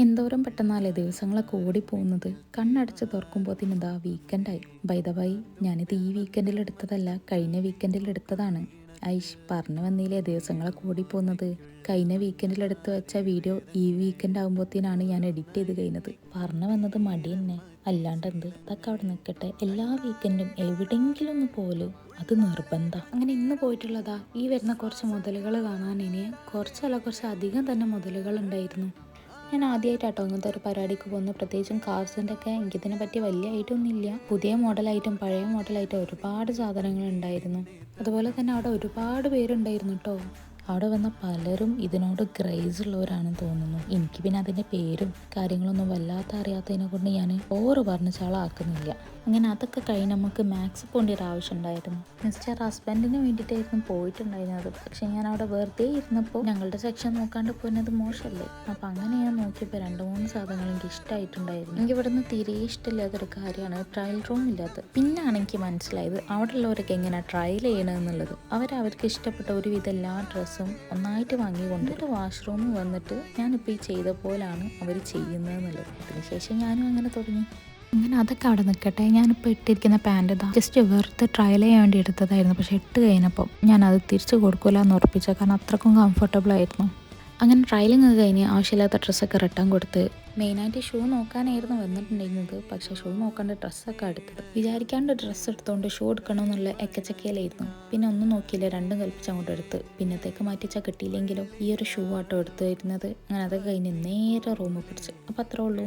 എന്തോരം പെട്ടെന്നല്ലേ ദിവസങ്ങളൊക്കെ ഓടിപ്പോകുന്നത്. കണ്ണടച്ച് തുറക്കുമ്പോഴത്തേന് ഇതാ വീക്കെൻഡായി. ബൈ ദ വൈ, ഞാനിത് ഈ വീക്കെൻഡിൽ എടുത്തതല്ല, കഴിഞ്ഞ വീക്കെൻഡിൽ എടുത്തതാണ്. ഐഷ് പറഞ്ഞു വന്നില്ലേ ദിവസങ്ങളൊക്കെ ഓടിപ്പോകുന്നത്. കഴിഞ്ഞ വീക്കെൻഡിൽ എടുത്ത് വെച്ച വീഡിയോ ഈ വീക്കെൻഡ് ആകുമ്പോഴത്തേനാണ് ഞാൻ എഡിറ്റ് ചെയ്ത് കഴിഞ്ഞത്. പറഞ്ഞു വന്നത് മടി തന്നെ, അല്ലാണ്ട് എന്ത്. അതൊക്കെ അവിടെ നിൽക്കട്ടെ. എല്ലാ വീക്കെൻഡും എവിടെയെങ്കിലും ഒന്ന് പോലും അത് നിർബന്ധം. അങ്ങനെ ഇന്ന് പോയിട്ടുള്ളതാ ഈ വരുന്ന കുറച്ച് മുതലുകൾ കാണാൻ. ഇനി കുറച്ച് അധികം തന്നെ മുതലുകൾ ഉണ്ടായിരുന്നു. ഞാൻ ആദ്യമായിട്ടാട്ടോ അങ്ങനത്തെ ഒരു പരിപാടിക്ക് പോകുന്നു. പ്രത്യേകിച്ചും കാർസിൻ്റെ ഒക്കെ എനിക്കിതിനെ പറ്റി വലിയ ഐറ്റമൊന്നുമില്ല. പുതിയ മോഡലായിട്ടും പഴയ മോഡലായിട്ടും ഒരുപാട് സാധനങ്ങൾ ഉണ്ടായിരുന്നു. അതുപോലെ തന്നെ അവിടെ ഒരുപാട് പേരുണ്ടായിരുന്നു കേട്ടോ. അവിടെ വന്ന പലരും ഇതിനോട് ക്രേസ് ഉള്ളവരാണെന്ന് തോന്നുന്നു. എനിക്ക് പിന്നെ അതിൻ്റെ പേരും കാര്യങ്ങളൊന്നും വല്ലാത്ത അറിയാത്തതിനെ കൊണ്ട് ഞാൻ പറഞ്ഞ ചാളാക്കുന്നില്ല. അങ്ങനെ അതൊക്കെ കഴിഞ്ഞ് നമുക്ക് മാക്സ് പോകേണ്ട ഒരു ആവശ്യം ഉണ്ടായിരുന്നു. മിസ്റ്റർ ഹസ്ബൻഡിന് വേണ്ടിയിട്ടായിരുന്നു പോയിട്ടുണ്ടായിരുന്നത്. പക്ഷെ ഞാൻ അവിടെ വെറുതെ ഇരുന്നപ്പോൾ ഞങ്ങളുടെ സെക്ഷൻ നോക്കാണ്ട് പോയിരുന്നത് മോശമല്ലേ. അപ്പം അങ്ങനെ ഞാൻ നോക്കിയപ്പോൾ 2-3 സാധനങ്ങൾ എനിക്ക് ഇഷ്ടമായിട്ടുണ്ടായിരുന്നു. എനിക്ക് ഇവിടുന്ന് തീരെ ഇഷ്ടമില്ലാത്തൊരു കാര്യമാണ് ട്രയൽ റൂം ഇല്ലാത്തത്. പിന്നാണ് എനിക്ക് മനസ്സിലായത് അവിടെ ഉള്ളവരൊക്കെ എങ്ങനെയാണ് ട്രയൽ ചെയ്യണമെന്നുള്ളത്. അവർക്ക് ഇഷ്ടപ്പെട്ട ഒരുവിധം എല്ലാ ഡ്രസ്സും ഒന്നായിട്ട് വാങ്ങിക്കൊണ്ട് ഒരു വാഷ്റൂമിൽ വന്നിട്ട് ഞാനിപ്പോൾ ഈ ചെയ്ത പോലാണ് അവർ ചെയ്യുന്നതെന്നുള്ളത്. അതിനുശേഷം ഞാനും അങ്ങനെ തുടങ്ങി. അങ്ങനെ അതൊക്കെ അവിടെ നിൽക്കട്ടെ. ഞാനിപ്പോൾ ഇട്ടിരിക്കുന്ന പാൻറ് ഇതാ ജസ്റ്റ് വെറുതെ ട്രയൽ ചെയ്യാൻ വേണ്ടി എടുത്തതായിരുന്നു. പക്ഷെ ഇട്ട് കഴിഞ്ഞപ്പോൾ ഞാനത് തിരിച്ച് കൊടുക്കില്ല എന്ന് ഉറപ്പിച്ച, കാരണം അത്രക്കും കംഫർട്ടബിൾ ആയിരുന്നു. അങ്ങനെ ട്രയലിങ് കഴിഞ്ഞ് ആവശ്യമില്ലാത്ത ഡ്രസ്സൊക്കെ റിട്ടേൺ കൊടുത്ത് മെയിനായിട്ട് ഷൂ നോക്കാനായിരുന്നു വന്നിട്ടുണ്ടായിരുന്നത്. പക്ഷേ ഷൂ നോക്കാണ്ട് ഡ്രസ്സൊക്കെ എടുത്തത്. വിചാരിക്കാണ്ട് ഡ്രസ്സ് എടുത്തുകൊണ്ട് ഷൂ എടുക്കണമെന്നുള്ള എക്കച്ചക്കയിലായിരുന്നു. പിന്നെ ഒന്നും നോക്കിയില്ല, രണ്ടും കൽപ്പിച്ച് അങ്ങോട്ട് എടുത്ത്. പിന്നത്തേക്ക് മാറ്റിച്ചാൽ കിട്ടിയില്ലെങ്കിലോ ഈ ഒരു ഷൂ ആട്ടോ എടുത്തു വരുന്നത്. അങ്ങനെ അതൊക്കെ കഴിഞ്ഞ് നേരെ റൂമിൽ പിടിച്ച്. അപ്പോൾ അത്രേ ഉള്ളൂ.